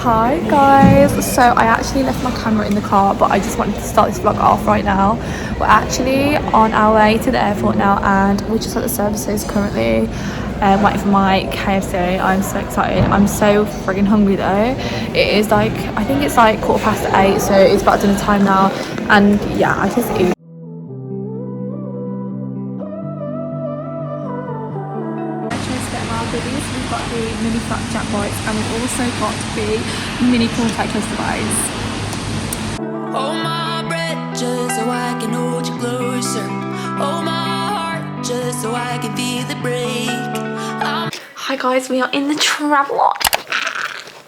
Hi guys, so I actually left my camera in the car, but I just wanted to start this vlog off right now. We're actually on our way to the airport now, and we're just at the services currently, waiting for my KFC. I'm so excited. I'm so friggin' hungry though. It is like, I think it's like 8:15, so it's about dinner time now, and yeah, I just eat. We've got the mini flat jack bites, and we've also got the mini cornflake toaster bites. Hold my breath just so I can hold you closer. Hold my heart just so I can feel the break. Hi guys, we are in the traveller.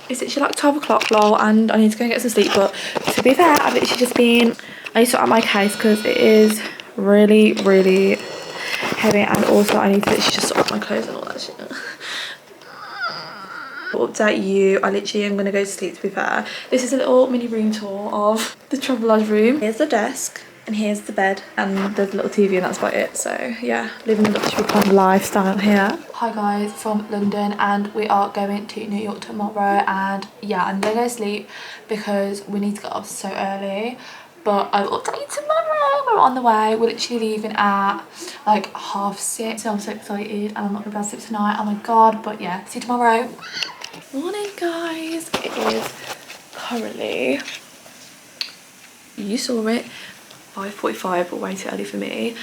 It's literally like 12 o'clock, lol, and I need to go and get some sleep. But to be fair, I've literally just been, I need to sort out my case because it is really, really heavy, and also I need to literally just sort out my clothes and all that shit. Update you, I literally am going to go to sleep, to be fair. This is a little mini room tour of the Travelodge room. Here's the desk, and here's the bed, and there's a little TV, and that's about it. So yeah, living the luxury kind of lifestyle here. Hi guys, from London, and we are going to New York tomorrow, and yeah, I'm going to go to sleep because we need to get up so early. But I will update you tomorrow. We're on the way. We're literally leaving at like 6:30. So I'm so excited, and I'm not gonna be able to sleep tonight. Oh my god. But yeah, see you tomorrow. Morning guys. It is currently, you saw it, 5:45, but way too early for me.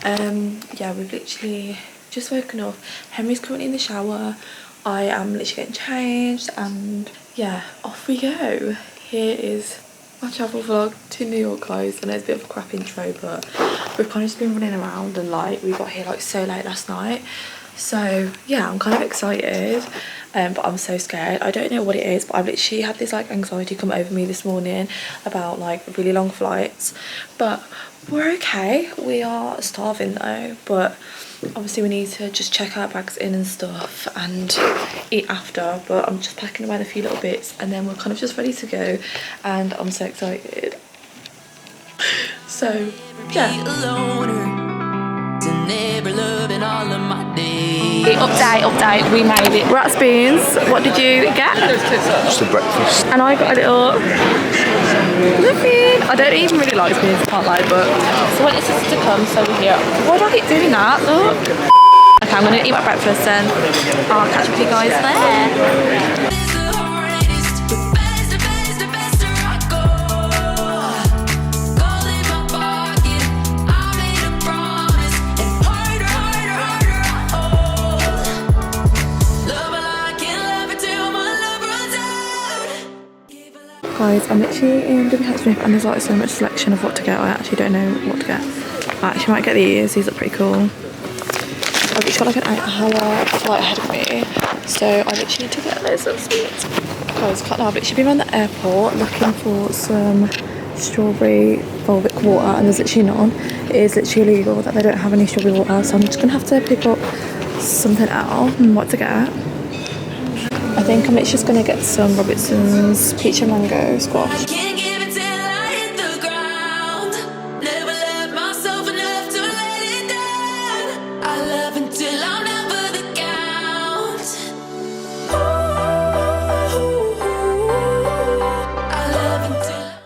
Yeah, we've literally just woken up. Henry's currently in the shower. I am literally getting changed, and yeah, off we go. Here is my travel vlog to New York, guys. I know it's a bit of a crap intro, but we've kind of just been running around, and like we got here like so late last night. So yeah, I'm kind of excited, but I'm so scared. I don't know what it is, but I've literally had this like anxiety come over me this morning about like really long flights. But we're okay. We are starving though, but obviously we need to just check our bags in and stuff and eat after. But I'm just packing away a few little bits, and then we're kind of just ready to go, and I'm so excited. So yeah. Update, we made it. We're at Spoons. What did you get? Just a breakfast. And I got a little muffin. I don't even really like Spoons, I can't lie, but so I want this to come, so we're here. Why do I keep doing that? Look. Okay, I'm gonna eat my breakfast, and I'll catch up with you guys there. Guys, I'm literally in WH Smith, and there's like so much selection of what to get. I actually don't know what to get. I actually might get these. These look pretty cool. I've literally got like an 8-hour flight ahead of me, so I literally need to get loads of sweets. Guys, can't lie, I've literally been around the airport looking for some strawberry velvet water, and there's literally none. It is literally illegal that they don't have any strawberry water, so I'm just gonna have to pick up something else and what to get. I think I'm literally just gonna get some Robinson's peach and mango squash.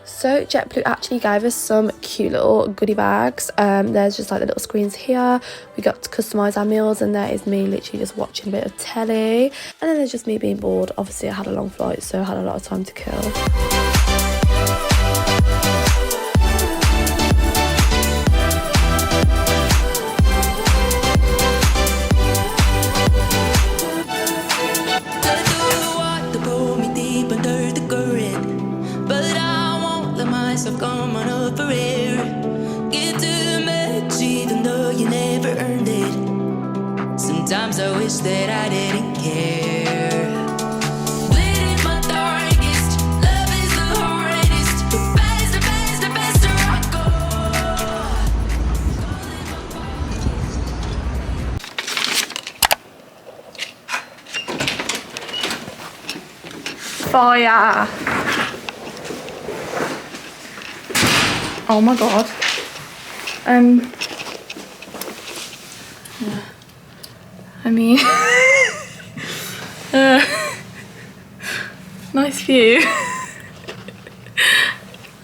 So JetBlue actually gave us some cute little goodie bags. There's just like the little screens here. We got to customise our meals, and there is me literally just watching a bit of telly. And then there's just me being bored. Obviously I had a long flight, so I had a lot of time to kill. I've come on up for air. Get too much even though you never earned it. Sometimes I wish that I didn't care. Bleeding my darkest, love is the hardest. The faster I go. Fire! Oh my god. Yeah. I mean Nice view.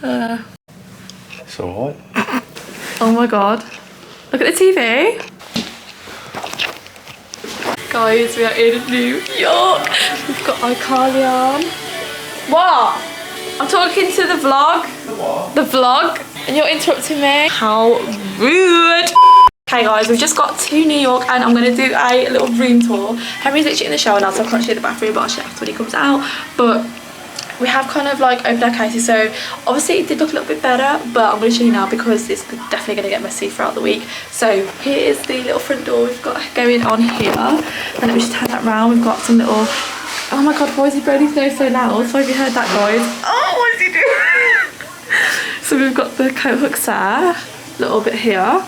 It's alright. Oh my god. Look at the TV. Guys, we are in New York. We've got iCarly on. What? I'm talking to the vlog. The what? The vlog. And you're interrupting me. How rude. Okay guys, we've just got to New York and I'm going to do a little room tour. Henry's literally in the shower now, so I can't show you the bathroom, but I'll show you after when he comes out. But we have kind of like opened our cases, so obviously it did look a little bit better, but I'm going to show you now because it's definitely going to get messy throughout the week. So here is the little front door we've got going on here. And let me just turn that round. We've got some little, oh my god, why is he blowing his nose so loud? So have you heard that, guys? Oh, what is he doing? So we've got the coat hooks there, a little bit here.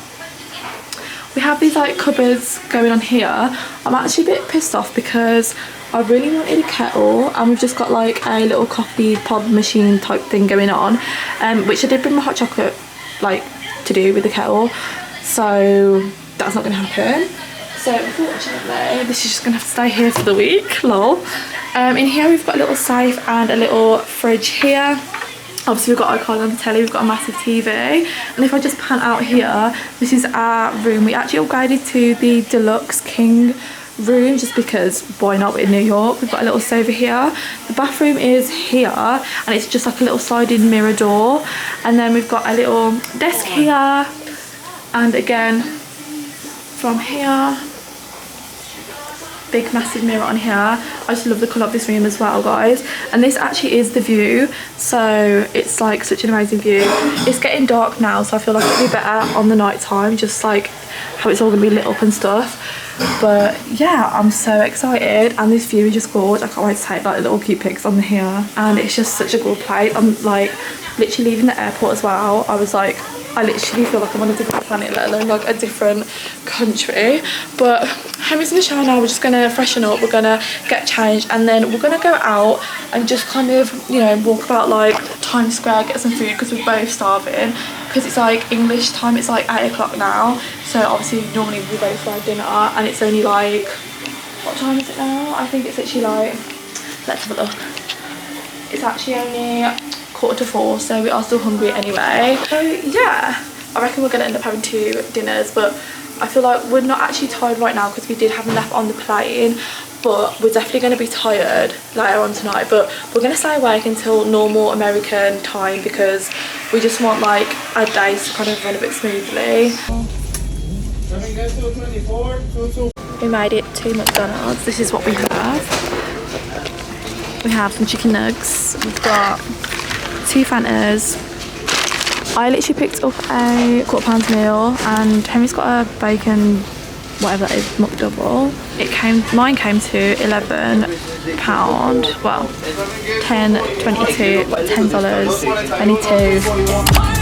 We have these like cupboards going on here. I'm actually a bit pissed off because I really wanted a kettle and we've just got like a little coffee pod machine type thing going on, which I did bring my hot chocolate like to do with the kettle, so that's not going to happen. So unfortunately this is just going to have to stay here for the week, lol. In here we've got a little safe and a little fridge here. Obviously we've got iCarly on the telly, we've got a massive TV, and if I just pan out here, this is our room. We actually upgraded to the deluxe king room just because why not, we're in New York. We've got a little sofa here. The bathroom is here and it's just like a little sliding mirror door, and then we've got a little desk here, and again from here, big massive mirror on here. I just love the colour of this room as well, guys. And this actually is the view, so it's like such an amazing view. It's getting dark now, so I feel like it'll be better on the night time, just like how it's all gonna be lit up and stuff. But yeah, I'm so excited, and this view is just gorgeous. I can't wait to take like little cute pics on here, and it's just such a good place. I'm like literally leaving the airport as well. I was like, I literally feel like I'm on a different planet, let alone like a different country. But Henry's in the shower now. We're just gonna freshen up, we're gonna get changed, and then we're gonna go out and just kind of, you know, walk about like Times Square, get some food because we're both starving, because it's like English time, it's like 8 o'clock now, so obviously normally we both like dinner, and it's only like, what time is it now? I think it's actually like, let's have a look, it's actually only 3:45, so we are still hungry anyway. So yeah, I reckon we're gonna end up having 2 dinners, but I feel like we're not actually tired right now because we did have enough on the plane, but we're definitely going to be tired later on tonight. But we're going to stay awake until normal American time because we just want like our days to kind of run a bit smoothly. We made it to McDonald's. This is what we have. We have some chicken nuggets, we've got 2 Fantas. I literally picked up a £quarter meal, and Henry's got a bacon, whatever that is, McDouble. Mine came to £11, well, $10.22, $10.22.